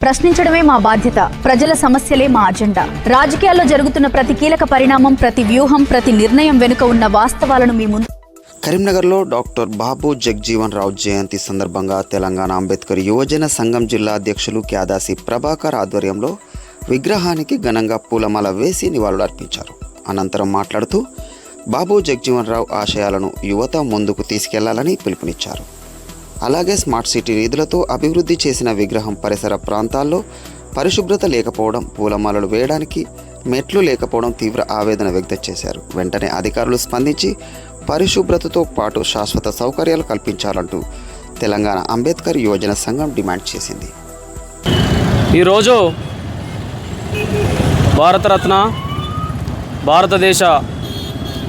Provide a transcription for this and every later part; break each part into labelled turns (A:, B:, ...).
A: ప్రశ్నించడమే మా బాధ్యత. ప్రజల సమస్యలే మా అజెండా. రాజకీయాల్లో జరుగుతున్న ప్రతి కీలక పరిణామం, ప్రతి వ్యూహం, ప్రతి నిర్ణయం వెనుక ఉన్న వాస్తవాలను మీ ముందు.
B: కరీంనగర్లో డాక్టర్ బాబు జగ్జీవన్ రావు జయంతి సందర్భంగా తెలంగాణ అంబేద్కర్ యువజన సంఘం జిల్లా అధ్యక్షులు క్యాదాసి ప్రభాకర్ ఆధ్వర్యంలో విగ్రహానికి ఘనంగా పూలమాల వేసి నివాళులర్పించారు. అనంతరం మాట్లాడుతూ బాబు జగ్జీవన్ రావు ఆశయాలను యువత ముందుకు తీసుకెళ్లాలని పిలుపునిచ్చారు. అలాగే స్మార్ట్ సిటీ నిధులతో అభివృద్ధి చేసిన విగ్రహం పరిసర ప్రాంతాల్లో పరిశుభ్రత లేకపోవడం, పూలమాలలు వేయడానికి మెట్లు లేకపోవడం తీవ్ర ఆవేదన వ్యక్తం చేశారు. వెంటనే అధికారులు స్పందించి పరిశుభ్రతతో పాటు శాశ్వత సౌకర్యాలు కల్పించాలంటూ తెలంగాణ అంబేద్కర్ యువజన సంఘం డిమాండ్ చేసింది.
C: ఈరోజు భారతరత్న, భారతదేశ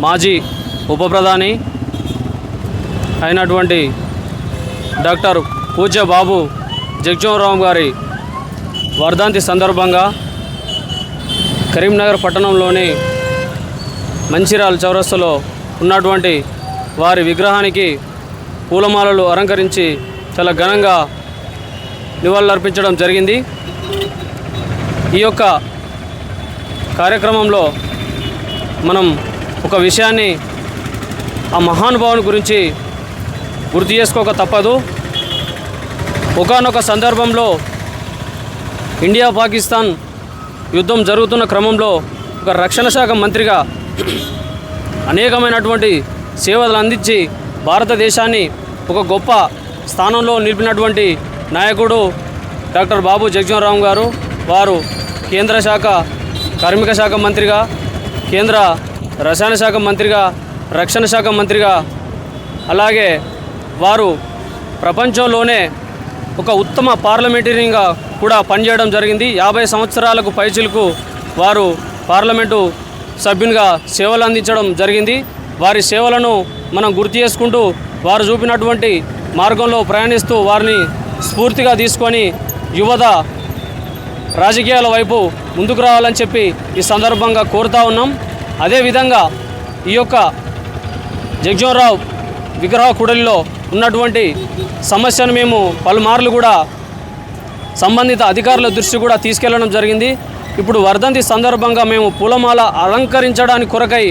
C: మాజీ ఉప ప్రధాని అయినటువంటి డాక్టర్ పూజ్య బాబు జగ్జీవన్ రావు గారి వర్ధంతి సందర్భంగా కరీంనగర్ పట్టణంలోని మంచిర్యాల చౌరస్తాలో ఉన్నటువంటి వారి విగ్రహానికి పూలమాలలు అలంకరించి చాలా ఘనంగా నివాళులర్పించడం జరిగింది. ఈ యొక్క కార్యక్రమంలో మనం ఒక విషయాన్ని, ఆ మహానుభావుని గురించి గుర్తు చేసుకోక తప్పదు. ఒకానొక సందర్భంలో ఇండియా పాకిస్తాన్ యుద్ధం జరుగుతున్న క్రమంలో ఒక రక్షణ శాఖ మంత్రిగా అనేకమైనటువంటి సేవలు అందించి భారతదేశాన్ని ఒక గొప్ప స్థానంలో నిలిపినటువంటి నాయకుడు డాక్టర్ బాబు జగ్జీవన్ రావు గారు. వారు కేంద్ర శాఖ కార్మిక శాఖ మంత్రిగా, కేంద్ర రసాయన శాఖ మంత్రిగా, రక్షణ శాఖ మంత్రిగా, అలాగే వారు ప్రపంచంలోనే ఒక ఉత్తమ పార్లమెంటరీగా కూడా పనిచేయడం జరిగింది. 50 సంవత్సరాలకు పైచిలకు వారు పార్లమెంటు సభ్యునిగా సేవలు అందించడం జరిగింది. వారి సేవలను మనం గుర్తు చేసుకుంటూ వారు చూపినటువంటి మార్గంలో ప్రయాణిస్తూ వారిని స్ఫూర్తిగా తీసుకొని యువత రాజకీయాల వైపు ముందుకు రావాలని చెప్పి ఈ సందర్భంగా కోరుతా ఉన్నాం. అదేవిధంగా ఈ యొక్క జగ్జీవన్ రావు విగ్రహ కూడలిలో ఉన్నటువంటి సమస్యను మేము పలుమార్లు కూడా సంబంధిత అధికారుల దృష్టి కూడా తీసుకెళ్లడం జరిగింది. ఇప్పుడు వర్ధంతి సందర్భంగా మేము పూలమాల అలంకరించడానికి కొరకై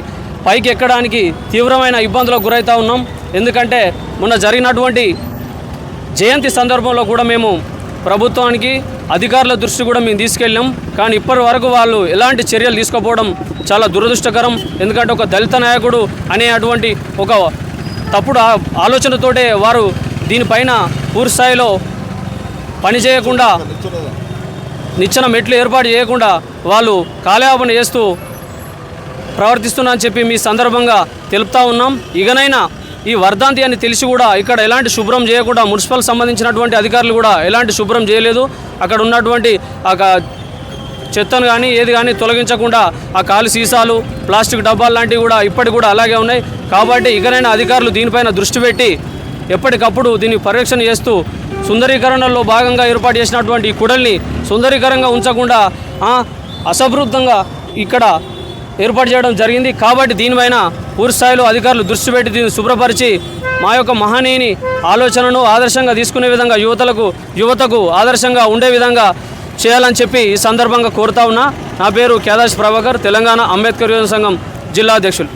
C: పైకి ఎక్కడానికి తీవ్రమైన ఇబ్బందులకు గురవుతూ ఉన్నాం. ఎందుకంటే మొన్న జరిగినటువంటి జయంతి సందర్భంలో కూడా మేము ప్రభుత్వానికి, అధికారుల దృష్టి కూడా మేము తీసుకెళ్ళాం. కానీ ఇప్పటి వరకు వాళ్ళు ఎలాంటి చర్యలు తీసుకోకపోవడం చాలా దురదృష్టకరం. ఎందుకంటే ఒక దళిత నాయకుడు అనే అటువంటి ఒక తప్పుడు ఆలోచనతోటే వారు దీనిపైన పూర్తి స్థాయిలో పనిచేయకుండా, నిచ్చెన మెట్లు ఏర్పాటు చేయకుండా వాళ్ళు కాలయాపన చేస్తూ ప్రవర్తిస్తున్నా అని చెప్పి మీ సందర్భంగా తెలుపుతా ఉన్నాం. ఇకనైనా ఈ వర్ధంతి అని తెలిసి కూడా ఇక్కడ ఎలాంటి శుభ్రం చేయకుండా, మున్సిపల్ సంబంధించినటువంటి అధికారులు కూడా ఎలాంటి శుభ్రం చేయలేదు. అక్కడ ఉన్నటువంటి చెత్తను కానీ ఏది కానీ తొలగించకుండా ఆ కాలు సీసాలు, ప్లాస్టిక్ డబ్బాలు లాంటివి కూడా ఇప్పటికి కూడా అలాగే ఉన్నాయి. కాబట్టి ఇకనైనా అధికారులు దీనిపైన దృష్టి పెట్టి ఎప్పటికప్పుడు దీన్ని పర్యవేక్షణ చేస్తూ సుందరీకరణలో భాగంగా ఏర్పాటు చేసినటువంటి ఈ కూడలిని సుందరీకరంగా ఉంచకుండా అసంపూర్తంగా ఇక్కడ ఏర్పాటు చేయడం జరిగింది. కాబట్టి దీనిపైన పూర్తి స్థాయిలో అధికారులు దృష్టి పెట్టి దీన్ని శుభ్రపరిచి మా యొక్క మహనీయుని ఆలోచనను ఆదర్శంగా తీసుకునే విధంగా యువతకు ఆదర్శంగా ఉండే విధంగా చేయాలని చెప్పి ఈ సందర్భంగా కోరుతా ఉన్నా. నా పేరు క్యాదాసి ప్రభాకర్, తెలంగాణ అంబేద్కర్ యువజన సంఘం జిల్లా అధ్యక్షులు.